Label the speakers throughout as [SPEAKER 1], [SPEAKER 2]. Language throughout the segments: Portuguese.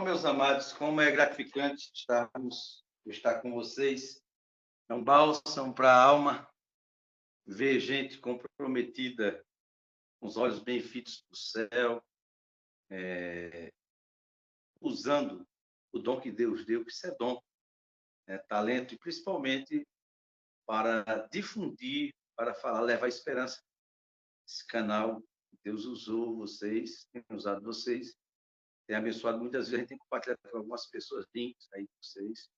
[SPEAKER 1] Oh, meus amados, como é gratificante estar com vocês. É um bálsamo para a alma ver gente comprometida, com os olhos bem fitos para o céu, usando o dom que Deus deu, que isso é dom, talento, e principalmente para difundir, para falar, levar esperança. Esse canal, Deus usou vocês, tem usado vocês, tem abençoado muitas vezes, a gente tem compartilhado com algumas pessoas links aí com vocês.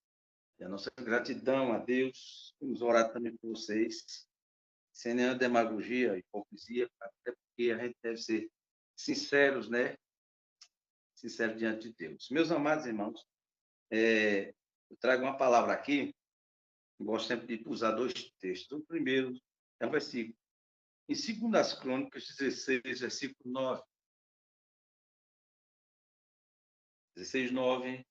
[SPEAKER 1] E a nossa gratidão a Deus, temos orado também por vocês, sem nenhuma demagogia, hipocrisia, até porque a gente deve ser sinceros, né? Sinceros diante de Deus. Meus amados irmãos, eu trago uma palavra aqui, eu gosto sempre de usar dois textos. O primeiro é um versículo, em 2 Crônicas 16, versículo 9. 16:9.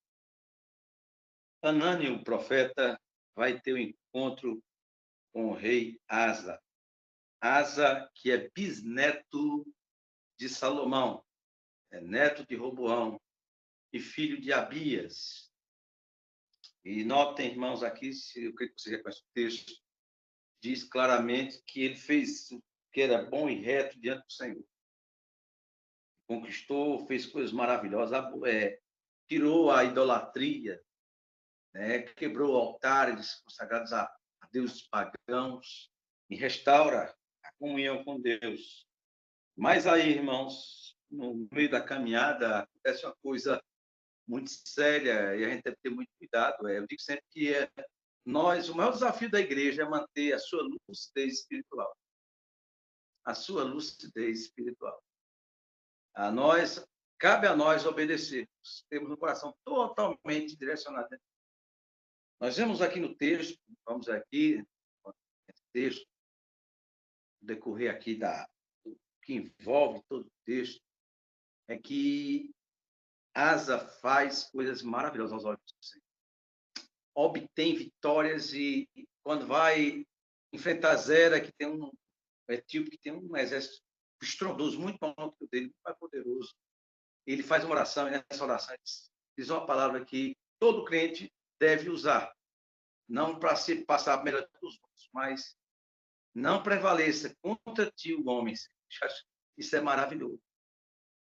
[SPEAKER 1] Hanani, o profeta, vai ter um encontro com o rei Asa. Asa, que é bisneto de Salomão, é neto de Roboão e filho de Abias. E notem, irmãos, aqui, se eu creio que você já conhece o texto, diz claramente que ele fez o que era bom e reto diante do Senhor. Conquistou, fez coisas maravilhosas, tirou a idolatria, quebrou altares consagrados a deuses pagãos e restaura a comunhão com Deus. Mas aí, irmãos, no meio da caminhada, acontece uma coisa muito séria e a gente deve ter muito cuidado. Eu digo sempre que o maior desafio da igreja é manter a sua lucidez espiritual. A sua lucidez espiritual. Cabe a nós obedecermos. Temos um coração totalmente direcionado. Nós vemos aqui no texto, vamos aqui, no texto, no decorrer aqui do que envolve todo o texto, é que Asa faz coisas maravilhosas aos olhos do Senhor. Obtém vitórias e quando vai enfrentar Zera, que tem um etíope, que tem um exército estrondoso, muito maior que o dele, muito mais poderoso, ele faz uma oração, e nessa oração diz uma palavra que todo crente deve usar, não para se passar melhor dos outros, mas não prevaleça contra ti o homem. Isso é maravilhoso.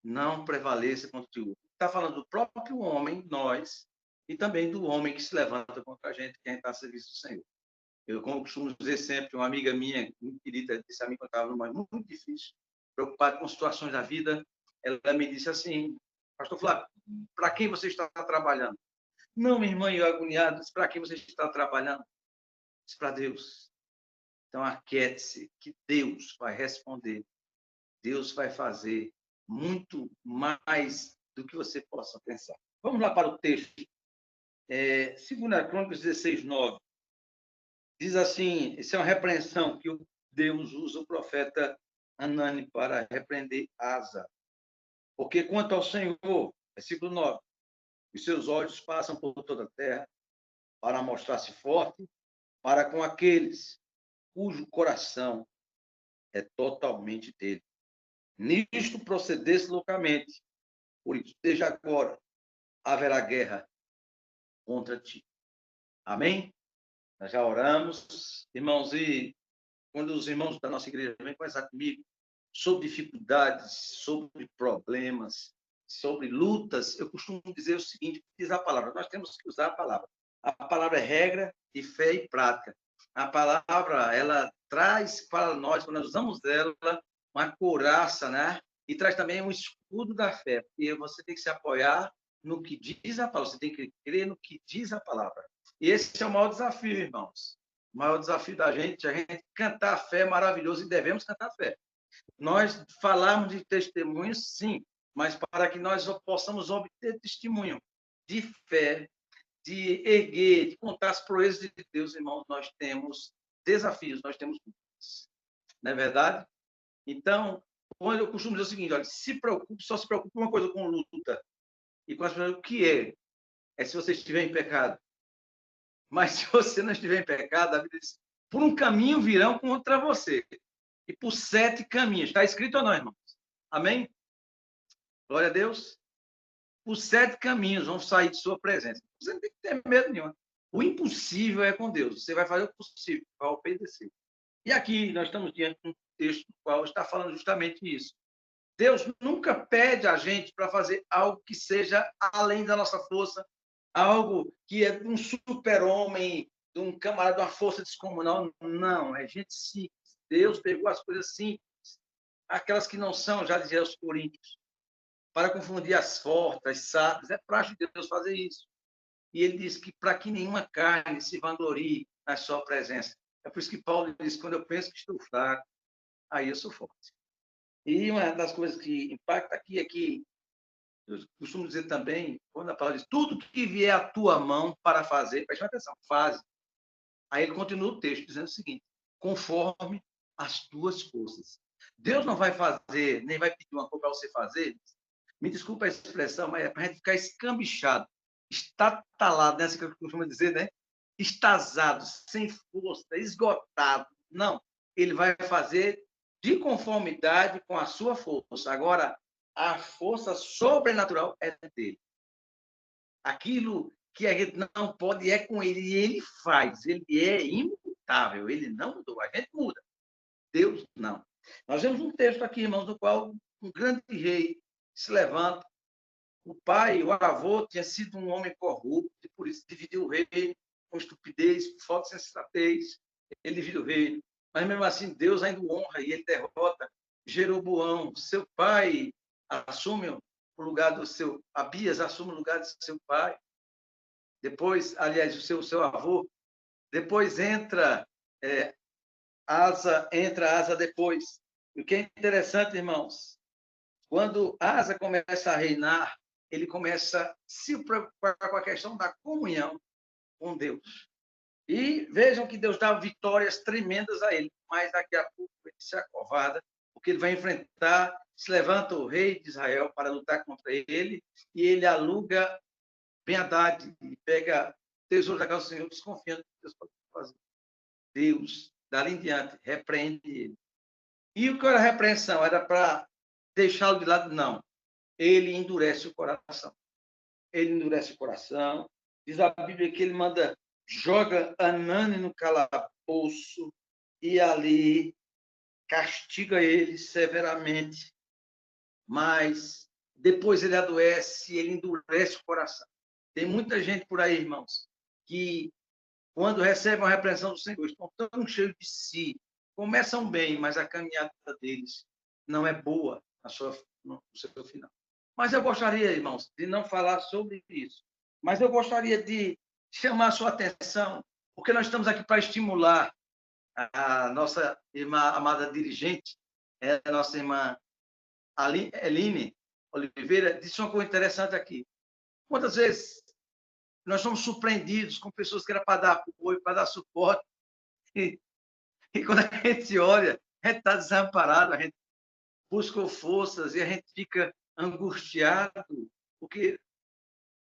[SPEAKER 1] Não prevaleça contra ti o homem. Está falando do próprio homem, nós, e também do homem que se levanta contra a gente, que a gente está a serviço do Senhor. Eu, como costumo dizer sempre, uma amiga minha, muito querida, disse a mim que eu estava numa muito difícil, preocupado com situações da vida, ela me disse assim: pastor Flávio, para quem você está trabalhando? Não, minha irmã, eu agoniado, disse: para quem você está trabalhando? Disse: para Deus. Então, aquiete-se, que Deus vai responder. Deus vai fazer muito mais do que você possa pensar. Vamos lá para o texto. 2 Crônicas 16:9. Diz assim, isso é uma repreensão que Deus usa o profeta Hanani para repreender Asa. Porque quanto ao Senhor, versículo 9, os seus olhos passam por toda a terra para mostrar-se forte para com aqueles cujo coração é totalmente dele. Nisto procedesse loucamente, por isso, desde agora haverá guerra contra ti. Amém? Nós já oramos, irmãos, e quando os irmãos da nossa igreja vêm conversar comigo sobre dificuldades, sobre problemas, sobre lutas, eu costumo dizer o seguinte: diz a palavra, nós temos que usar a palavra. A palavra é regra de fé e prática. A palavra, ela traz para nós, quando nós usamos ela, uma couraça, né? E traz também um escudo da fé, porque você tem que se apoiar no que diz a palavra, você tem que crer no que diz a palavra. E esse é o maior desafio, irmãos. O maior desafio da gente é a gente cantar a fé maravilhoso, e devemos cantar a fé. Nós falamos de testemunhos, sim, mas para que nós possamos obter testemunho de fé, de erguer, de contar as proezas de Deus, irmãos, nós temos desafios, nós temos lutas. Não é verdade? Então, quando eu costumo dizer o seguinte: olha, só se preocupe com uma coisa, com luta. E com as pessoas, o que é? É se você estiver em pecado. Mas se você não estiver em pecado, a vida diz: por um caminho virão contra você. E por 7 caminhos. Está escrito ou não, irmãos? Amém? Glória a Deus. os 7 caminhos vão sair de sua presença. Você não tem que ter medo nenhum. O impossível é com Deus. Você vai fazer o possível, vai obedecer. E aqui nós estamos diante de um texto no qual está falando justamente isso. Deus nunca pede a gente para fazer algo que seja além da nossa força, algo que é de um super-homem, de um camarada, de uma força descomunal. Não, é gente simples. Deus pegou as coisas simples, aquelas que não são, já dizia os Coríntios, para confundir as fortes, as sábias. É prático de Deus fazer isso. E ele diz que para que nenhuma carne se vanglorie na sua presença. É por isso que Paulo diz, quando eu penso que estou fraco, aí eu sou forte. E uma das coisas que impacta aqui é que, eu costumo dizer também, quando a palavra diz, tudo que vier à tua mão para fazer, preste atenção, faz. Aí ele continua o texto dizendo o seguinte, conforme as tuas forças. Deus não vai fazer, nem vai pedir uma coisa para você fazer, me desculpa a expressão, mas é para a gente ficar escambichado, estatalado, né? Assim que eu costumo dizer, né? Estasado, sem força, esgotado. Não, ele vai fazer de conformidade com a sua força. Agora, a força sobrenatural é dele. Aquilo que a gente não pode é com ele, e ele faz. Ele é imutável, ele não mudou. A gente muda, Deus não. Nós vemos um texto aqui, irmãos, no qual um grande rei se levanta. O pai, o avô, tinha sido um homem corrupto, e por isso dividiu o reino com estupidez, com falta de sensatez. Ele divide o reino. Mas mesmo assim, Deus ainda o honra e ele derrota Jeroboão. Seu pai assume o lugar do seu. Abias assume o lugar do seu pai. Depois, aliás, o seu avô. Depois entra Asa depois. E o que é interessante, irmãos, quando Asa começa a reinar, ele começa a se preocupar com a questão da comunhão com Deus. E vejam que Deus dá vitórias tremendas a ele, mas daqui a pouco ele se acovarda, porque ele vai enfrentar, se levanta o rei de Israel para lutar contra ele, e ele aluga Ben-Hadad, e pega tesouro da casa do Senhor, desconfiando que Deus pode fazer. Deus, dali em diante, repreende ele. E o que era a repreensão? Era para deixá-lo de lado? Não. Ele endurece o coração. Ele endurece o coração. Diz a Bíblia que ele joga Anani no calabouço e ali castiga ele severamente. Mas depois ele adoece e ele endurece o coração. Tem muita gente por aí, irmãos, que quando recebem a repreensão do Senhor, estão tão cheios de si, começam bem, mas a caminhada deles não é boa no seu final. Mas eu gostaria, irmãos, de não falar sobre isso. Mas eu gostaria de chamar a sua atenção, porque nós estamos aqui para estimular a nossa irmã amada dirigente, a nossa irmã Eline Oliveira, disse uma coisa interessante aqui. Quantas vezes nós somos surpreendidos com pessoas que eram para dar apoio, para dar suporte, e quando a gente olha, a gente está desamparado, a gente busca forças e a gente fica angustiado, porque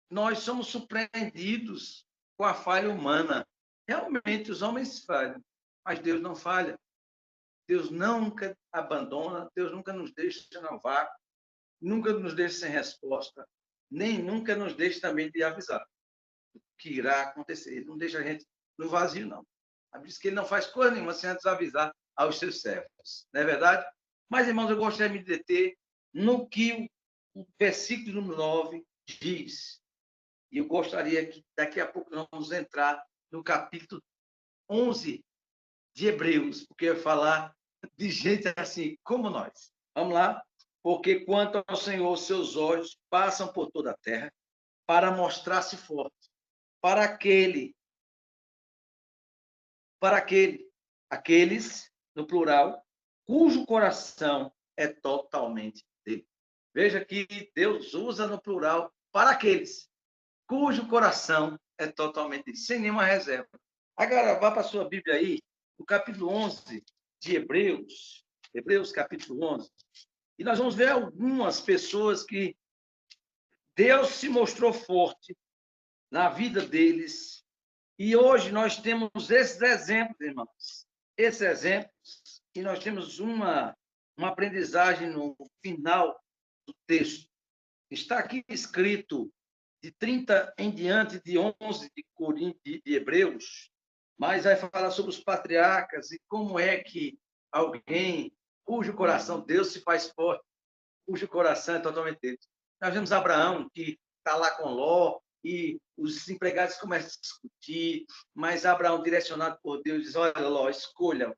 [SPEAKER 1] nós somos surpreendidos com a falha humana. Realmente, os homens falham, mas Deus não falha. Deus nunca abandona, Deus nunca nos deixa no vácuo, nunca nos deixa sem resposta, nem nunca nos deixa também de avisar o que irá acontecer. Ele não deixa a gente no vazio, não. A Bíblia diz que ele não faz coisa nenhuma sem antes avisar aos seus servos. Não é verdade? Mas, irmãos, eu gostaria de me deter no que o versículo número 9 diz. E eu gostaria que daqui a pouco nós vamos entrar no capítulo 11 de Hebreus, porque eu ia falar de gente assim como nós. Vamos lá? Porque quanto ao Senhor, seus olhos passam por toda a terra para mostrar-se forte, para aqueles, no plural, cujo coração é totalmente dele. Veja que Deus usa no plural para aqueles cujo coração é totalmente dele, sem nenhuma reserva. Agora, vá para a sua Bíblia aí, no capítulo 11 de Hebreus, Hebreus capítulo 11, e nós vamos ver algumas pessoas que Deus se mostrou forte na vida deles. E hoje nós temos esses exemplos, irmãos. Esses exemplos, e nós temos uma aprendizagem no final do texto. Está aqui escrito de 30 em diante, de 11 de Hebreus, mas vai falar sobre os patriarcas e como é que alguém cujo coração Deus se faz forte, cujo coração é totalmente dele. Nós vemos Abraão, que está lá com Ló, e os empregados começam a discutir, mas Abraão, direcionado por Deus, diz: olha, Ló, escolha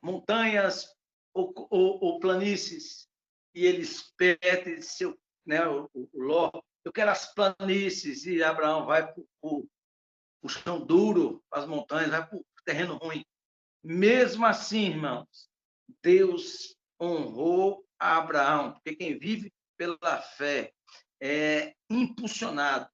[SPEAKER 1] montanhas ou planícies. E eles pedem, seu, né, o Ló, eu quero as planícies, e Abraão vai para o chão duro, as montanhas, vai para o terreno ruim. Mesmo assim, irmãos, Deus honrou a Abraão, porque quem vive pela fé é impulsionado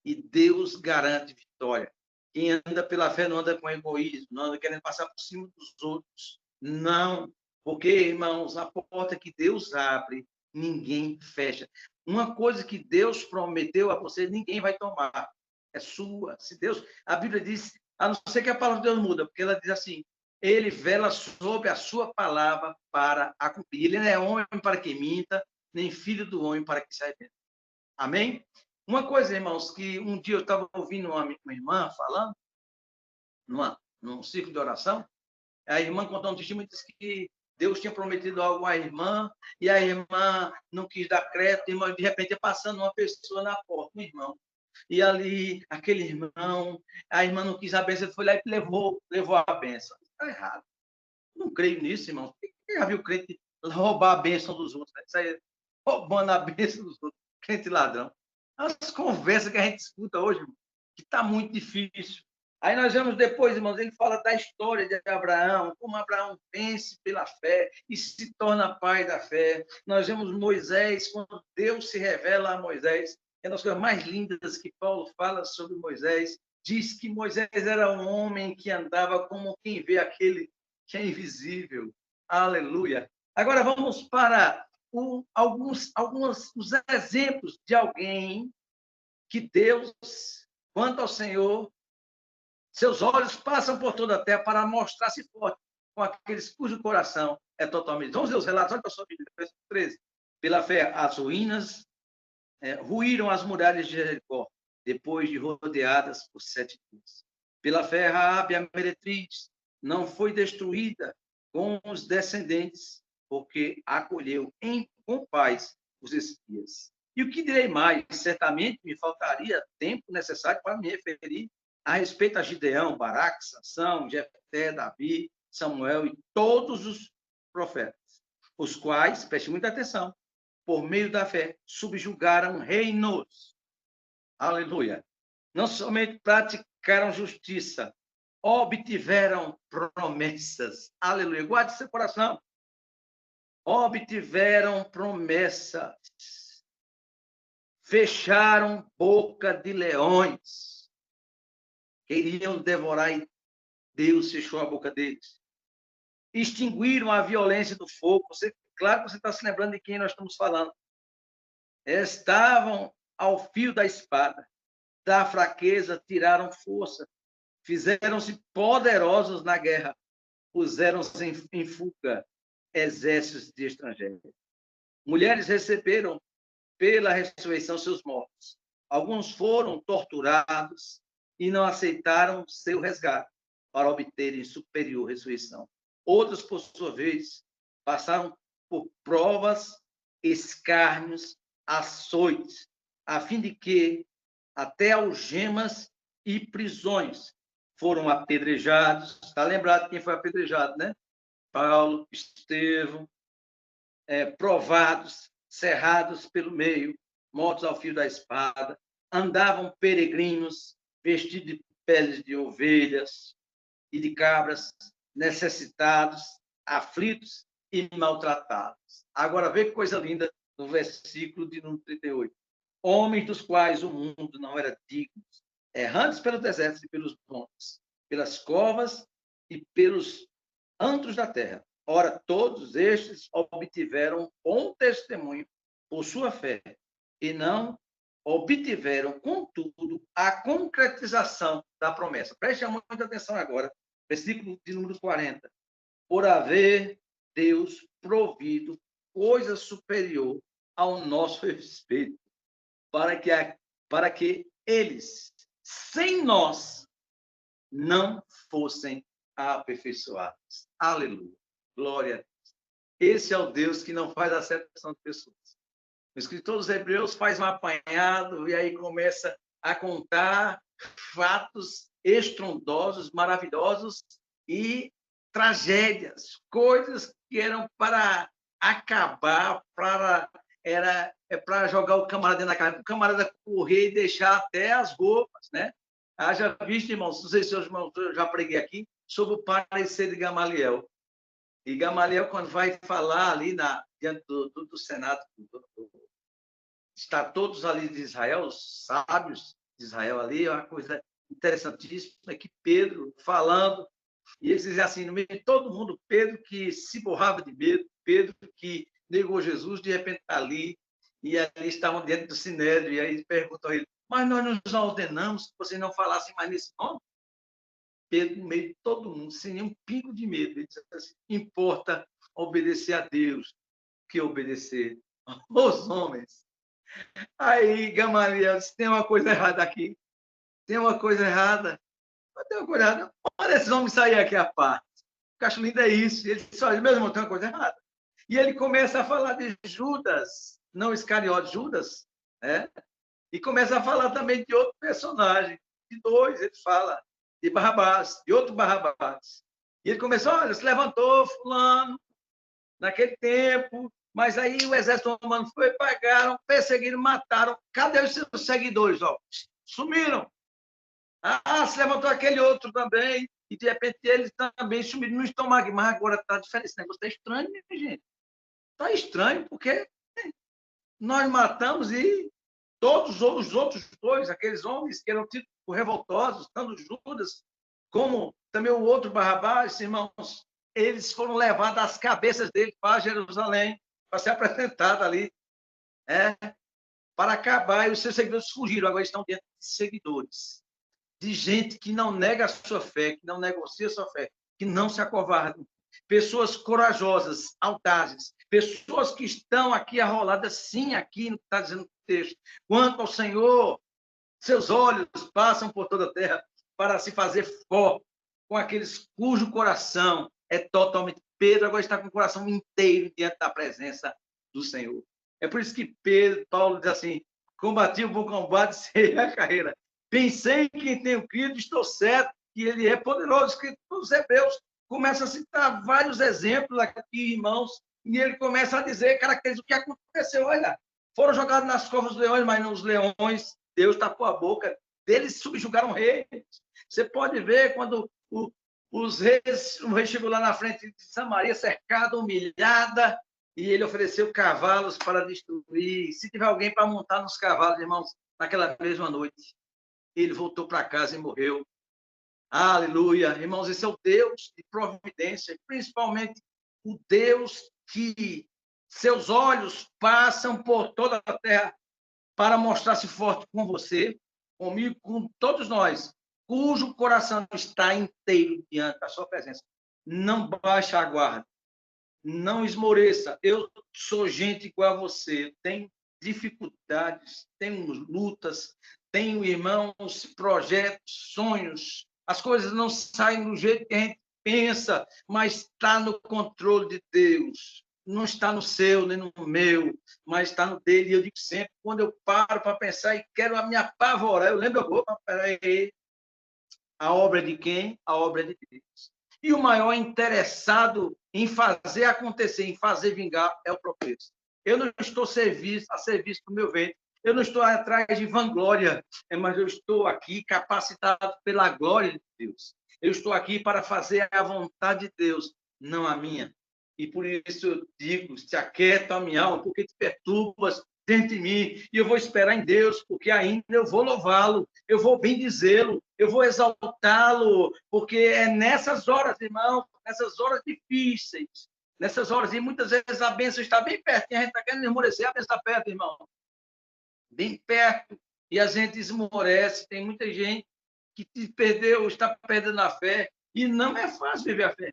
[SPEAKER 1] e Deus garante vitória. Quem anda pela fé não anda com egoísmo, não anda querendo passar por cima dos outros. Não, porque, irmãos, a porta que Deus abre, ninguém fecha. Uma coisa que Deus prometeu a você, ninguém vai tomar. É sua. Se Deus, a Bíblia diz, a não ser que a palavra de Deus muda, porque ela diz assim: ele vela sobre a sua palavra para a cumprir. Ele não é homem para que minta, nem filho do homem para que se arrependa. Amém? Uma coisa, irmãos, que um dia eu estava ouvindo uma irmã falando, num ciclo de oração, a irmã contou um testemunho e disse que Deus tinha prometido algo à irmã, e a irmã não quis dar crédito, e de repente passando uma pessoa na porta, um irmão. E ali, aquele irmão, a irmã não quis a bênção, ele foi lá e levou a bênção. Está errado. Não creio nisso, irmão. Quem já viu crente roubar a bênção dos outros? Né? Isso aí, roubando a bênção dos outros. Crente ladrão. As conversas que a gente escuta hoje, irmão, que está muito difícil. Aí nós vemos depois, irmãos, ele fala da história de Abraão, como Abraão vence pela fé e se torna pai da fé. Nós vemos Moisés, quando Deus se revela a Moisés, é uma das coisas mais lindas que Paulo fala sobre Moisés. Diz que Moisés era um homem que andava como quem vê aquele que é invisível. Aleluia. Agora vamos para alguns os exemplos de alguém que Deus, quanto ao Senhor, seus olhos passam por toda a terra para mostrar-se forte com aqueles cujo coração é totalmente. Vamos ver os relatos, olha para a sua Bíblia, verso 13. Pela fé, as ruínas ruíram as muralhas de Jericó, depois de rodeadas por 7 dias. Pela fé, Raabe, a meretriz, não foi destruída com os descendentes, porque acolheu com paz os espias. E o que direi mais? Certamente me faltaria tempo necessário para me referir a respeito a Gideão, Baraque, Sansão, Jefté, Davi, Samuel e todos os profetas, os quais, preste muita atenção, por meio da fé, subjugaram reinos. Aleluia. Não somente praticaram justiça, obtiveram promessas. Aleluia. Guarde seu coração. Obtiveram promessas. Fecharam boca de leões. Queriam devorar e Deus fechou a boca deles. Extinguiram a violência do fogo. Claro que você está se lembrando de quem nós estamos falando. Estavam ao fio da espada. Da fraqueza tiraram força. Fizeram-se poderosos na guerra. Puseram-se em fuga exércitos de estrangeiros. Mulheres receberam pela ressurreição seus mortos. Alguns foram torturados e não aceitaram seu resgate para obterem superior ressurreição. Outros, por sua vez, passaram por provas, escárnios, açoites, a fim de que até algemas e prisões foram apedrejados. Está lembrado quem foi apedrejado, né? Paulo, Estevão, provados, cerrados pelo meio, mortos ao fio da espada, andavam peregrinos, vestidos de peles de ovelhas e de cabras, necessitados, aflitos e maltratados. Agora, vê que coisa linda no versículo de número 38. Homens dos quais o mundo não era digno, errantes pelo deserto e pelos montes, pelas covas e pelos antros da terra. Ora, todos estes obtiveram bom testemunho por sua fé, e não obtiveram, contudo, a concretização da promessa. Preste muita atenção agora, versículo de número 40. Por haver Deus provido coisa superior ao nosso respeito, para que eles, sem nós, não fossem aperfeiçoados. Aleluia. Glória a Deus. Esse é o Deus que não faz acepção de pessoas. O escritor dos Hebreus faz um apanhado e aí começa a contar fatos estrondosos, maravilhosos e tragédias, coisas que eram para acabar, para jogar o camarada na cara, o camarada correr e deixar até as roupas, né? Haja visto, irmãos, não sei se os irmãos, eu já preguei aqui, sobre o parecer de Gamaliel. E Gamaliel, quando vai falar ali diante do Senado, está todos ali de Israel, os sábios de Israel ali, é uma coisa interessantíssima, que Pedro falando, e eles dizem assim, no meio de todo mundo, Pedro que se borrava de medo, Pedro que negou Jesus, de repente está ali, e ali estavam dentro do Sinédrio, e aí perguntam a ele, mas nós nos ordenamos que vocês não falassem mais nesse nome? Pedro, no meio de todo mundo, sem nenhum pingo de medo, ele disse assim, importa obedecer a Deus que obedecer aos homens. Aí Gamaliel disse, tem uma coisa errada aqui, tem uma coisa errada, tem uma coisa errada, olha esses homens sair aqui à parte. O que acho lindo é isso, ele disse, olha, meu irmão, tem uma coisa errada. E ele começa a falar de Judas, não Iscariote, Judas, né? E começa a falar também de outro personagem, de dois, ele fala, de Barrabás, de outro Barrabás. E ele começou, olha, se levantou fulano, naquele tempo, mas aí o exército romano foi, pagaram, perseguiram, mataram. Cadê os seus seguidores? Ó? Sumiram. Ah, se levantou aquele outro também, e de repente eles também sumiram, não estão mais, mas agora está diferente. Esse negócio está estranho, minha gente. Está estranho, porque nós matamos e todos os outros dois, aqueles homens que eram tidos por revoltosos, tanto Judas como também o outro Barrabás, irmãos, eles foram levados as cabeças dele para Jerusalém, para ser apresentado ali, para acabar, e os seus seguidores fugiram, agora estão dentro de seguidores, de gente que não nega a sua fé, que não negocia a sua fé, que não se acovardam, pessoas corajosas, audazes, pessoas que estão aqui arroladas, sim, aqui no que está dizendo o texto. Quanto ao Senhor, seus olhos passam por toda a terra para se fazer forte com aqueles cujo coração é totalmente... Pedro agora está com o coração inteiro diante da presença do Senhor. É por isso que Paulo diz assim, combati o bom combate, sei a carreira. Pensei em quem tenho crido, estou certo que ele é poderoso. Escrito nos Hebreus, começa a citar vários exemplos aqui, irmãos, e ele começa a dizer, caracteriza o que aconteceu. Olha, foram jogados nas covas dos leões, mas não os leões, Deus tapou a boca deles, subjugaram reis. Você pode ver quando os reis, o rei chegou lá na frente de Samaria, cercada, humilhada, e ele ofereceu cavalos para destruir. Se tiver alguém para montar nos cavalos, irmãos, naquela mesma noite, ele voltou para casa e morreu. Aleluia. Irmãos, esse é o Deus de providência, principalmente o Deus que seus olhos passam por toda a terra para mostrar-se forte com você, comigo, com todos nós, cujo coração está inteiro diante da sua presença. Não baixe a guarda, não esmoreça. Eu sou gente igual a você, tenho dificuldades, tenho lutas, tenho irmãos, projetos, sonhos. As coisas não saem do jeito que a gente pensa, mas está no controle de Deus. Não está no seu, nem no meu, mas está no dele. E eu digo sempre, quando eu paro para pensar e quero me apavorar, eu lembro, peraí, a obra é de quem? A obra é de Deus. E o maior interessado em fazer acontecer, em fazer vingar, é o próprio Deus. Eu não estou a serviço do meu ventre. Eu não estou atrás de vanglória, mas eu estou aqui capacitado pela glória de Deus. Eu estou aqui para fazer a vontade de Deus, não a minha. E por isso eu digo, se aquieta a minha alma, porque te perturbas dentro de mim, e eu vou esperar em Deus, porque ainda eu vou louvá-lo, eu vou bendizê-lo, eu vou exaltá-lo, porque é nessas horas, irmão, nessas horas difíceis, nessas horas, e muitas vezes a bênção está bem perto, e a gente está querendo esmorecer, a bênção está perto, irmão, bem perto, e a gente esmorece, tem muita gente que perdeu, está perdendo a fé, e não é fácil viver a fé.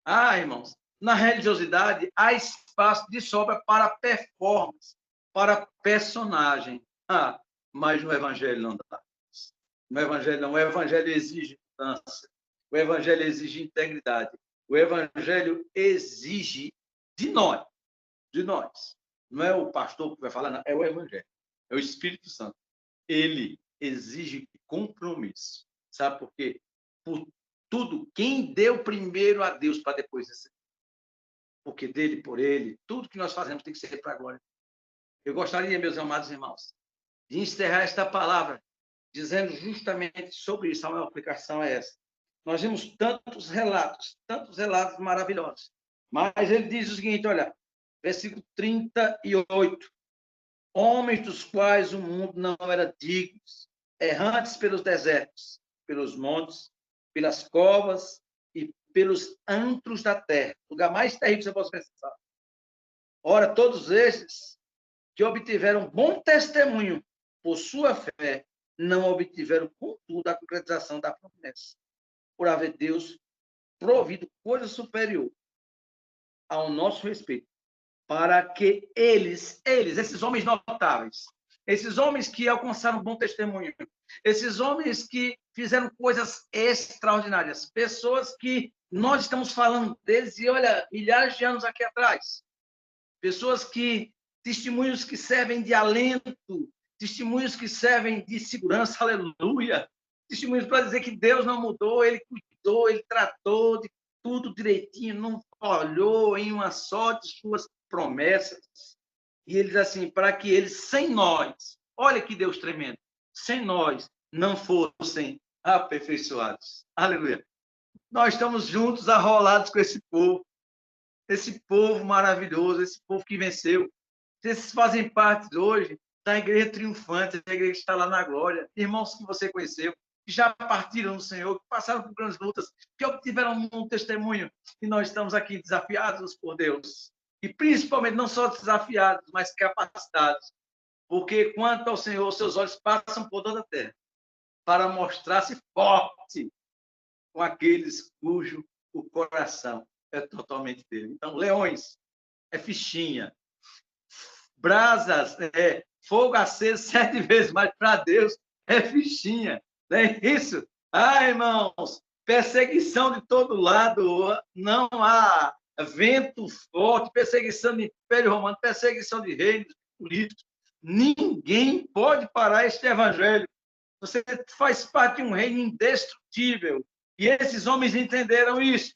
[SPEAKER 1] Ah, irmãos, Na religiosidade, há espaço de sobra para performance, para personagem. Mas no Evangelho não dá. No Evangelho não. O Evangelho exige mudança. O Evangelho exige integridade. O Evangelho exige de nós. De nós. Não é o pastor que vai falar, não. É o Evangelho. É o Espírito Santo. Ele exige compromisso. Sabe por quê? Por tudo. Quem deu primeiro a Deus para depois receber? Porque dele, por ele, tudo que nós fazemos tem que ser para a glória. Eu gostaria, meus amados irmãos, de encerrar esta palavra dizendo justamente sobre isso. A minha aplicação é essa. Nós vimos tantos relatos maravilhosos. Mas ele diz o seguinte, olha, versículo 38. Homens dos quais o mundo não era digno, errantes pelos desertos, pelos montes, pelas covas e pelos antros da terra. O lugar mais terrível que você possa pensar. Ora, todos esses que obtiveram bom testemunho por sua fé, não obtiveram, contudo, a concretização da promessa, por haver Deus provido coisa superior ao nosso respeito, para que esses homens notáveis, esses homens que alcançaram bom testemunho, esses homens que fizeram coisas extraordinárias, pessoas que nós estamos falando deles, e olha, milhares de anos aqui atrás, pessoas que, testemunhos que servem de alento, testemunhos que servem de segurança, aleluia, testemunhos para dizer que Deus não mudou, Ele cuidou, Ele tratou de tudo direitinho, não falhou em uma só de suas promessas. E ele diz assim, para que eles, sem nós, olha que Deus tremendo, sem nós, não fossem aperfeiçoados. Aleluia. Nós estamos juntos, arrolados com esse povo maravilhoso, esse povo que venceu. Vocês fazem parte hoje da igreja triunfante, da igreja que está lá na glória. Irmãos que você conheceu, que já partiram no Senhor, que passaram por grandes lutas, que obtiveram um testemunho. E nós estamos aqui desafiados por Deus. E principalmente não só desafiados, mas capacitados. Porque quanto ao Senhor, seus olhos passam por toda a terra para mostrar-se forte com aqueles cujo o coração é totalmente dele. Então, leões é fichinha. Brasas é fogo aceso 7 vezes, mas para Deus é fichinha. Não é isso? Irmãos, perseguição de todo lado, não há vento forte, perseguição do Império Romano, perseguição de reinos políticos. Ninguém pode parar este evangelho. Você faz parte de um reino indestrutível. E esses homens entenderam isso.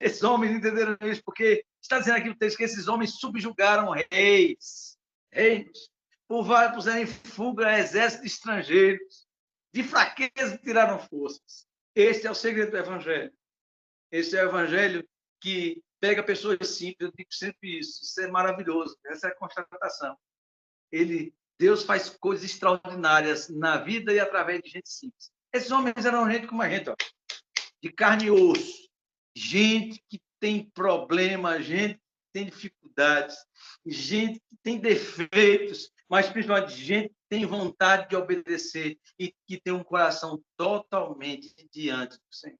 [SPEAKER 1] Esses homens entenderam isso, porque está dizendo aqui o texto que esses homens subjugaram reinos, puseram em fuga exércitos estrangeiros, de fraqueza tiraram forças. Este é o segredo do evangelho. Esse é o evangelho que pega pessoas simples, eu digo sempre isso é maravilhoso, essa é a constatação. Deus faz coisas extraordinárias na vida e através de gente simples. Esses homens eram gente como a gente, ó, de carne e osso, gente que tem problemas, gente que tem dificuldades, gente que tem defeitos, mas principalmente gente que tem vontade de obedecer e que tem um coração totalmente diante do Senhor.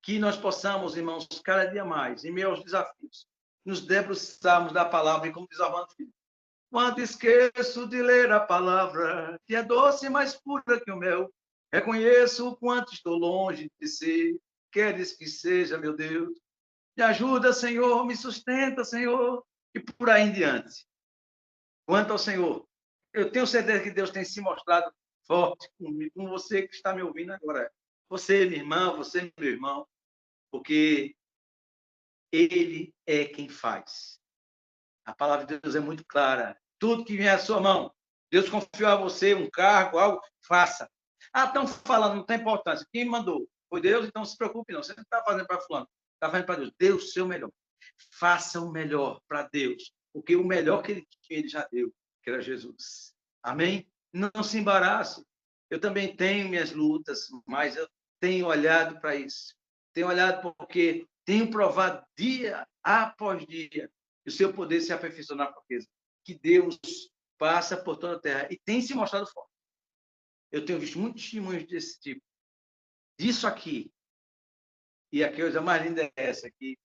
[SPEAKER 1] Que nós possamos, irmãos, cada dia mais, em meio aos desafios, nos debruçarmos da palavra, e como diz Armando Filho, quando esqueço de ler a palavra, que é doce e mais pura que o mel, reconheço o quanto estou longe de ser. Queres que seja, meu Deus? Me ajuda, Senhor, me sustenta, Senhor, e por aí em diante. Quanto ao Senhor, eu tenho certeza que Deus tem se mostrado forte comigo, com você que está me ouvindo agora. Você, minha irmã, você, meu irmão, porque Ele é quem faz. A palavra de Deus é muito clara. Tudo que vier à sua mão, Deus confiou a você um cargo, algo, faça. Estão falando, não tem importância. Quem mandou? Foi Deus, então não se preocupe não. Você não está fazendo para fulano, está fazendo para Deus. Dê o seu melhor. Faça o melhor para Deus, porque o melhor que ele já deu, que era Jesus. Amém? Não se embarace. Eu também tenho minhas lutas, mas eu tenho olhado para isso. Tenho olhado porque tenho provado dia após dia o seu poder se aperfeiçoar na fraqueza. Que Deus passa por toda a terra e tem se mostrado forte. Eu tenho visto muitos testemunhos desse tipo. Disso aqui. E a coisa mais linda é essa aqui.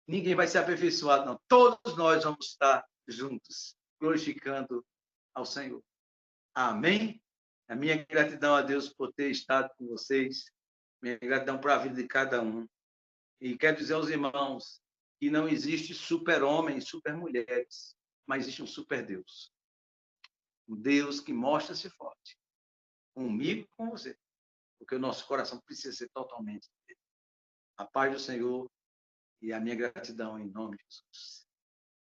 [SPEAKER 1] Ninguém vai ser aperfeiçoado, não. Todos nós vamos estar juntos, glorificando ao Senhor. Amém? A minha gratidão a Deus por ter estado com vocês. Minha gratidão para a vida de cada um. E quero dizer aos irmãos que não existe super-homens, super-mulheres, mas existe um super-Deus. Um Deus que mostra-se forte. Comigo com você. Porque o nosso coração precisa ser totalmente dele. A paz do Senhor e a minha gratidão em nome de Jesus.